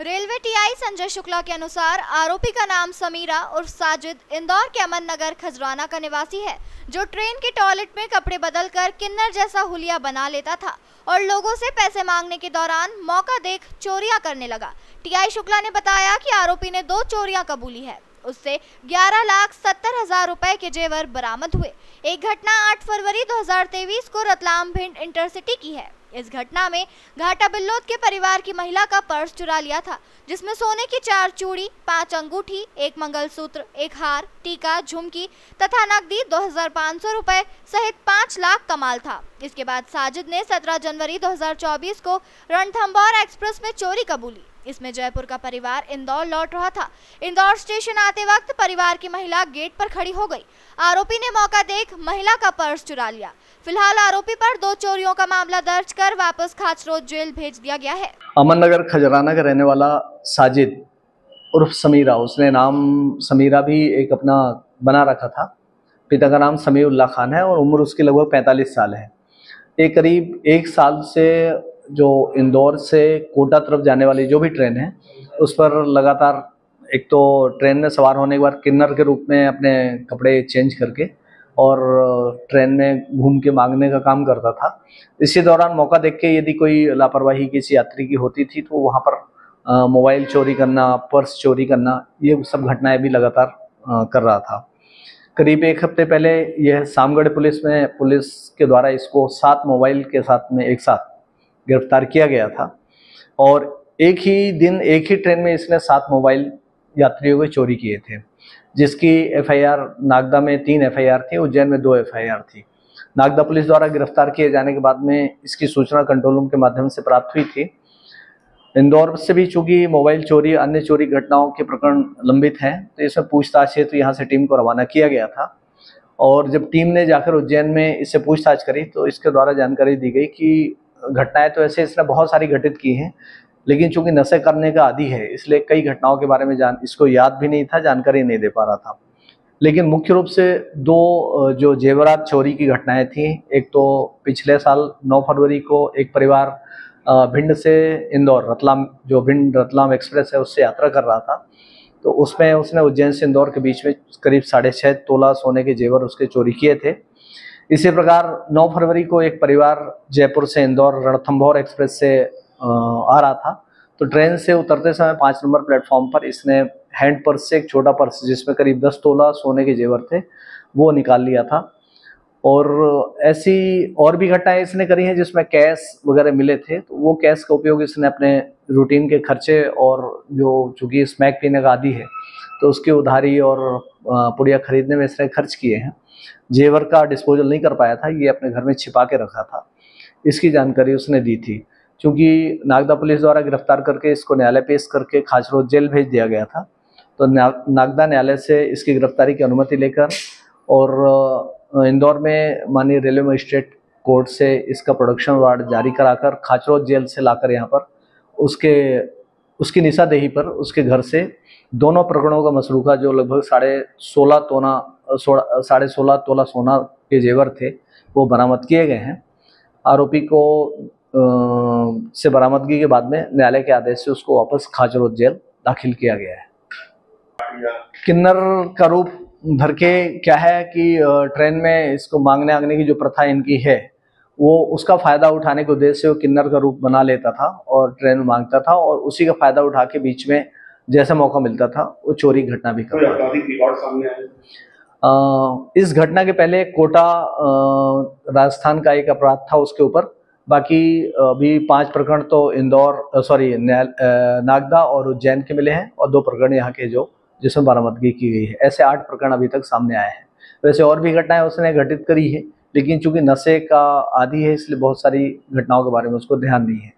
Railway TI Sanjay Shukla के अनुसार आरोपी का नाम समीरा उर्फ साजिद इंदौर के अमन नगर खजराना का निवासी है, जो ट्रेन के टॉयलेट में कपड़े बदलकर किन्नर जैसा हुलिया बना लेता था और लोगों से पैसे मांगने के दौरान मौका देख चोरियां करने लगा। टीआई शुक्ला ने बताया कि आरोपी ने 2 चोरियां कबूली है। उससे 11,70,000 रुपए के जेवर बरामद हुए। एक घटना 8 फरवरी 2023 को रतलाम भिंड इंटरसिटी की है। इस घटना में घाटा बिल्लोद के परिवार की महिला का पर्स चुरा लिया था, जिसमें सोने की 4 चूड़ी, 5 अंगूठी, 1 मंगलसूत्र, 1 हार, टीका, झुमकी तथा नकदी 2,500 रुपए सहित 5 लाख का माल था। इसके बाद साजिद ने 17 जनवरी 2024 को रणथंभौर एक्सप्रेस में चोरी कबूली। इसमें जयपुर का परिवार इंदौर लौट रहा था। इंदौर स्टेशन आते वक्त परिवार की महिला गेट पर खड़ी हो गई। आरोपी ने मौका देख महिला का पर्स चुरा लिया। फिलहाल आरोपी पर 2 चोरियों का मामला दर्ज कर वापस खाचरोद जेल भेज दिया गया है। अमन नगर खजराना का रहने वाला साजिद उर्फ समीरा, उसने नाम समीरा भी एक अपना बना रखा था। पिता का नाम समीउल्लाह खान है और उम्र उसकी लगभग 45 साल है। एक करीब 1 साल से जो इंदौर से कोटा तरफ जाने वाली जो भी ट्रेन है, उस पर लगातार एक तो ट्रेन में सवार होने के बाद किन्नर के रूप में अपने कपड़े चेंज करके और ट्रेन में घूम के मांगने का काम करता था। इसी दौरान मौका देख के यदि कोई लापरवाही किसी यात्री की होती थी तो वहाँ पर मोबाइल चोरी करना, पर्स चोरी करना, ये सब घटनाएं भी लगातार कर रहा था। करीब 1 हफ्ते पहले यह सामगढ़ पुलिस के द्वारा इसको 7 मोबाइल के साथ में एक साथ गिरफ्तार किया गया था और एक ही दिन एक ही ट्रेन में इसने 7 मोबाइल यात्रियों के चोरी किए थे, जिसकी एफआईआर नागदा में 3 एफआईआर थी, उज्जैन में 2 एफआईआर थी। नागदा पुलिस द्वारा गिरफ्तार किए जाने के बाद में इसकी सूचना कंट्रोल रूम के माध्यम से प्राप्त हुई थी। इंदौर से भी चूंकि मोबाइल चोरी अन्य चोरी घटनाओं के प्रकरण लंबित हैं, तो इसमें पूछताछ हेतु यहाँ से टीम को रवाना किया गया था और जब टीम ने जाकर उज्जैन में इससे पूछताछ करी तो इसके द्वारा जानकारी दी गई कि घटनाएं तो ऐसे इसने बहुत सारी घटित की हैं, लेकिन चूंकि नशे करने का आदी है इसलिए कई घटनाओं के बारे में इसको याद भी नहीं था, जानकारी नहीं दे पा रहा था। लेकिन मुख्य रूप से 2 जो जेवरात चोरी की घटनाएं थी, एक तो पिछले साल 9 फरवरी को एक परिवार भिंड से इंदौर रतलाम, जो भिंड रतलाम एक्सप्रेस है उससे यात्रा कर रहा था, तो उसमें उसने उज्जैन से इंदौर के बीच में करीब 6.5 तोला सोने के जेवर उसके चोरी किए थे। इसी प्रकार 9 फरवरी को एक परिवार जयपुर से इंदौर रणथंभौर एक्सप्रेस से आ रहा था, तो ट्रेन से उतरते समय 5 नंबर प्लेटफॉर्म पर इसने हैंड पर्स से एक छोटा पर्स जिसमें करीब 10 तोला सोने के जेवर थे वो निकाल लिया था। और ऐसी और भी घटनाएं इसने करी हैं जिसमें कैश वगैरह मिले थे, तो वो कैश का उपयोग इसने अपने रूटीन के खर्चे और जो चूँकि स्मैक पीने का आदी है तो उसकी उधारी और पुड़िया खरीदने में इसने खर्च किए हैं। जेवर का डिस्पोजल नहीं कर पाया था, ये अपने घर में छिपा के रखा था, इसकी जानकारी उसने दी थी। क्योंकि नागदा पुलिस द्वारा गिरफ्तार करके इसको न्यायालय पेश करके खाचरोद जेल भेज दिया गया था, तो नागदा न्यायालय से इसकी गिरफ्तारी की अनुमति लेकर और इंदौर में माननीय रेलवे मजिस्ट्रेट कोर्ट से इसका प्रोडक्शन वारंट जारी कराकर खाचरोद जेल से लाकर यहाँ पर उसकी निशादेही पर उसके घर से दोनों प्रकरणों का मसरूका जो लगभग 16.5 तोला सोना के जेवर थे वो बरामद किए गए हैं। आरोपी को से बरामदगी के बाद में न्यायालय के आदेश से उसको वापस खाचरोद जेल दाखिल किया गया है। किन्नर का रूप धर के क्या है कि ट्रेन में इसको मांगने आंगने की जो प्रथा इनकी है वो उसका फायदा उठाने के उद्देश्य से वो किन्नर का रूप बना लेता था और ट्रेन में मांगता था और उसी का फायदा उठा के बीच में जैसा मौका मिलता था वो चोरी घटना भी करता था। इस घटना के पहले कोटा राजस्थान का एक अपराध था उसके ऊपर, बाकी अभी 5 प्रकरण तो नागदा और उज्जैन के मिले हैं और 2 प्रकरण यहाँ के जिसमें बरामदगी की गई है। ऐसे 8 प्रकरण अभी तक सामने आए हैं। वैसे और भी घटनाएं उसने घटित करी है, लेकिन चूंकि नशे का आदी है इसलिए बहुत सारी घटनाओं के बारे में उसको ध्यान नहीं है।